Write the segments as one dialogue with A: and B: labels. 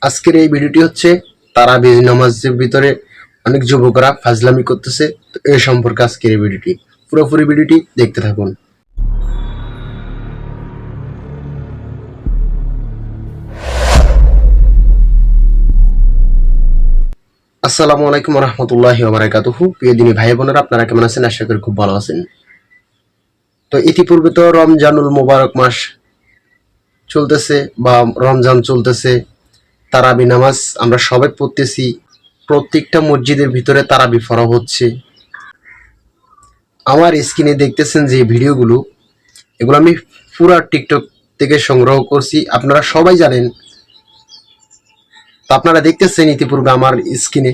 A: আজকের এই ভিডিওটি হচ্ছে তারাবির নামাজের ভিতরে অনেক যুবকরা ফাজলামি করতেছে। তো এই সম্পর্কে আজকের এই ভিডিওটি, পুরোপুরি ভিডিওটি দেখতে থাকুন। আসসালামু আলাইকুম রহমতুল্লাহি ওয়া বারাকাতুহু। প্রিয় দিনী ভাই বোনেরা, আপনারা কেমন আছেন? আশা করি খুব ভালো আছেন। তো ইতিপূর্বে তো রমজানুল মোবারক মাস চলতেছে বা রমজান চলতেছে। তারাবি নামাজ আমরা সবাই পড়তেছি, প্রত্যেকটা মসজিদের ভিতরে তারাবি পড়া হচ্ছে। আমার স্ক্রিনে দেখতেছেন যে ভিডিওগুলো, এগুলো আমি পুরা টিকটক থেকে সংগ্রহ করছি, আপনারা সবাই জানেন। তো আপনারা দেখতেছেন ইতিপূর্বে আমার স্ক্রিনে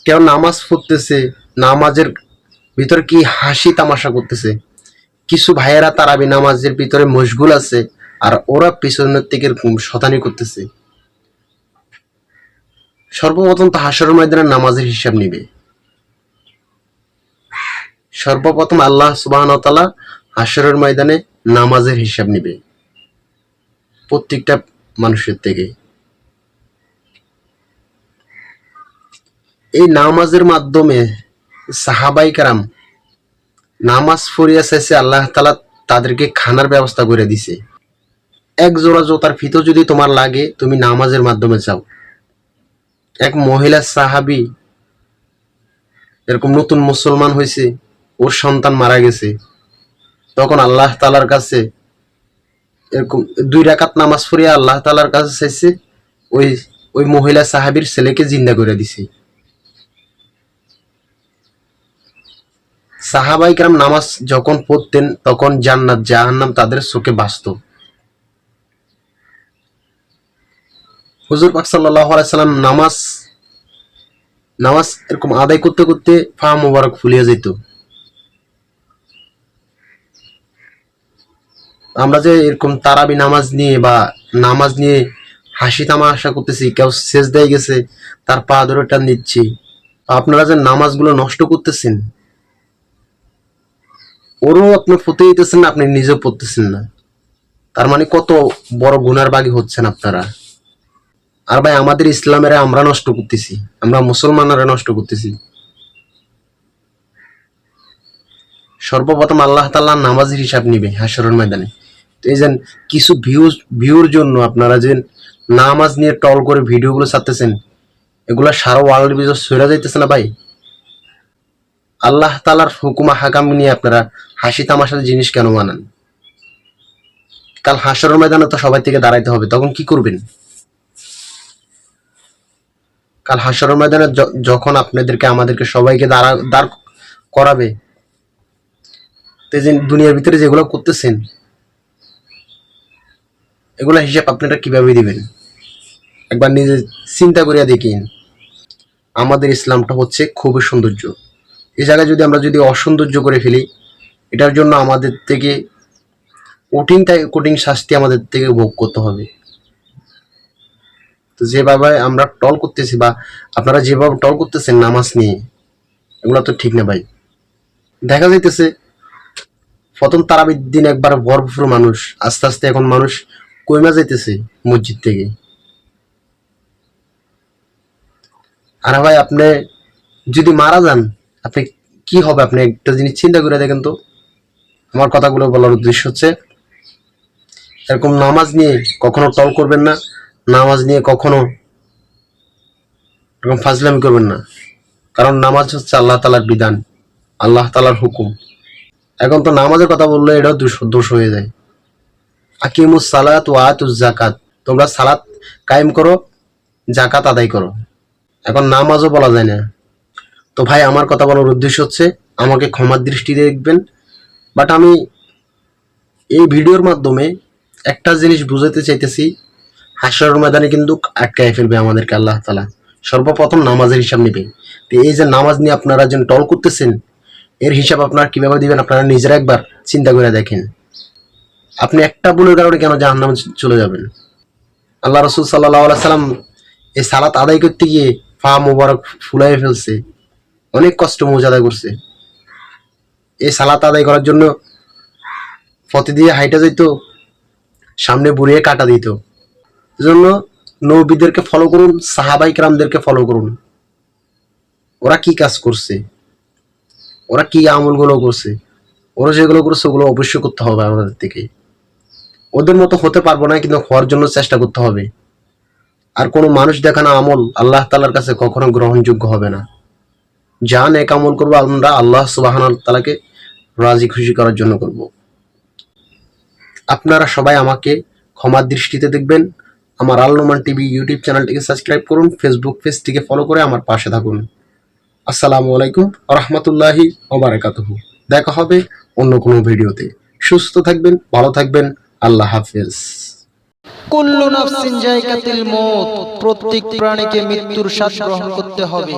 A: কেউ নামাজ পড়তেছে, নামাজের ভিতরে কি হাসি তামাশা করতেছে। কিছু ভাইয়েরা তারাবি নামাজের ভিতরে মশগুল আছে, আর ওরা পিছনের থেকে এরকম শতানি করতেছে। সর্বপ্রথম তো হাসরের ময়দানে নামাজের হিসাব নিবে। সর্বপ্রথম আল্লাহ সুবহানাহু ওয়া তাআলা হাসরের ময়দানে নামাজের হিসাব নিবে প্রত্যেকটা মানুষের থেকে। এই নামাজের মাধ্যমে সাহাবাই কেরাম নামাজ পড়িয়া শেষে আল্লাহ তাআলা তাদেরকে খানার ব্যবস্থা করে দিছে। এক জোড়া জোতার ফিতো যদি তোমার লাগে, তুমি নামাজের মাধ্যমে যাও। এক মহিলা সাহাবী এরকম নতুন মুসলমান হয়েছে, ওর সন্তান মারা গেছে, তখন আল্লাহ তাআলার কাছে এরকম 2 রাকাত নামাজ পড়িয়া আল্লাহ তাআলার কাছে চাইছে, ওই ওই মহিলা সাহাবীর ছেলেকে জিন্দা করে দিছে। সাহাবাই কেরাম নামাজ যখন পড়তেন, তখন জান্নাত জাহান্নাম তাদের চোখে ভাসত। হুজুর পাক সাল্লাল্লাহু আলাইহি সাল্লাম নামাজ এরকম আদায় করতে করতে পা মোবারক ফুলিয়ে যেত। আমরা যে এরকম তারাবি নামাজ নিয়ে বা নামাজ নিয়ে হাসি তামাশা করতেছি, কেউ সেজদায় গেছে তার পা ধরে টান দিচ্ছি, আপনারা যে নামাজগুলো নষ্ট করতেছেন, ওরও আপনি পড়তে দিতেছেন না, আপনি নিজেও পড়তেছেন না। তার মানে কত বড় গুনার বাগী হচ্ছেন আপনারা। আর ভাই, আমাদের ইসলামেরা আমরা নষ্ট করতেছি, আমরা মুসলমানরা নষ্ট করতেছি। সর্বপ্রথম আল্লাহ তাআলা নামাজের হিসাব নিবে হাশরের ময়দানে। তো এই যে কিছু ভিউর জন্য আপনারা যে নামাজ নিয়ে টল করে ভিডিওগুলো ছাড়তেছেন, এগুলা সারা ওয়ার্ল্ডের ভিতর ছড়িয়ে যাইতেছে না ভাই। আল্লাহ তাআলার হুকুম হাকাম নিয়ে আপনারা হাসি তামাশার জিনিস কেন বানান? কাল হাশরের ময়দানে তো সবাই থেকে দাঁড়াইতে হবে, তখন কি করবেন? কাল হাশরের ময়দানে যখন আপনাদেরকে আমাদেরকে সবাইকে দাঁড় করাবে, তো যে দুনিয়ার ভিতরে যেগুলো করতেছেন, এগুলা হিসাব আপনারা কিভাবে দিবেন? একবার নিজে চিন্তা করিয়া দেখিন। আমাদের ইসলামটা হচ্ছে খুবই সৌন্দর্য। এই জায়গায় যদি আমরা অসৌন্দর্য করে ফেলি, এটার জন্য আমাদের থেকে কঠিন শাস্তি আমাদের থেকে ভোগ করতে হবে। তো যেভাবে আমরা টল করতেছি বা আপনারা যেভাবে টল করতেছেন নামাজ নিয়ে, এগুলো তো ঠিক না ভাই। দেখা যাইতেছে প্রথম তারাবির দিন একবার ভরপুর মানুষ, আস্তে আস্তে এখন মানুষ কইমা যাইতেছে মসজিদ থেকে। আর ভাই, আপনি যদি মারা যান, আপনি কি হবে? আপনি একটা জিনিস চিন্তা করে দেখেন তো। আমার কথাগুলো বলার উদ্দেশ্য হচ্ছে, এরকম নামাজ নিয়ে কখনো টল করবেন না, নামাজ নিয়ে কখনো এরকম ফাজলামি করবেন না। কারণ নামাজ হচ্ছে আল্লাহ তাআলার বিধান, আল্লাহ তাআলার হুকুম। এখন তো নামাজের কথা বললে এটাও দোষ হয়ে যায়। আকিমুস সালাত ওয়া আতুজ যাকাত, তোমরা সালাত কায়েম করো, যাকাত আদায় করো। এখন নামাজও বলা যায় না। তো ভাই, আমার কথা বলার উদ্দেশ্য হচ্ছে, আমাকে ক্ষমার দৃষ্টিতে দেখবেন। বাট আমি এই ভিডিওর মাধ্যমে একটা জিনিস বুঝাতে চাইতেছি, হাশরের ময়দানে কিন্তু আটকায় ফেলবে আমাদেরকে আল্লাহ তাআলা। সর্বপ্রথম নামাজের হিসাব নেবে। তো এই যে নামাজ নিয়ে আপনারা যে টল করতেছেন, এর হিসাব আপনারা কিভাবে দিবেন আপনারা নিজেরা একবার চিন্তা করে দেখেন। আপনি একটা ভুলের কারণে কেন জাহান্নামে চলে যাবেন? আল্লাহ রাসূল সাল্লাল্লাহু আলাইহি সাল্লাম এই সালাত আদায় করতে গিয়ে পা মোবারক ফুলাইয়ে ফেলছে, অনেক কষ্ট মোজাদা করছে। এই সালাত আদায় করার জন্য পথে দিয়ে হাইটা যেত, সামনে বুড়িয়ে কাটা দিত। এজন্য নবীদেরকে ফলো করুন, সাহাবাই কেরামদেরকে ফলো করুন। ওরা কি কাজ করছে, ওরা কি আমলগুলো করছে, ওরা যেগুলো করছে ওগুলো অবশ্যই করতে হবে আমাদের থেকে। ওদের মতো হতে পারবো না, কিন্তু হওয়ার জন্য চেষ্টা করতে হবে। আর কোনো মানুষ দেখানো আমল আল্লাহ তাআলার কাছে কখনো গ্রহণযোগ্য হবে না। যা নেক আমল করবো আমরা আল্লাহ সুবহানাহু তাআলাকে রাজি খুশি করার জন্য করব। আপনারা সবাই আমাকে ক্ষমার দৃষ্টিতে দেখবেন। আমার আল নোমান টিভি ইউটিউব চ্যানেলটিকে সাবস্ক্রাইব করুন, ফেসবুক পেজটিকে ফলো করে আমার পাশে থাকুন। আসসালামু আলাইকুম ওয়া রাহমাতুল্লাহি ওয়া বারাকাতুহু। দেখা হবে অন্য কোনো ভিডিওতে। সুস্থ থাকবেন, ভালো থাকবেন। আল্লাহ হাফেজ।
B: কুল্লু নাফসিন যায়কাতুল মউত, প্রত্যেক প্রাণীকে মৃত্যুর স্বাদ গ্রহণ করতে হবে।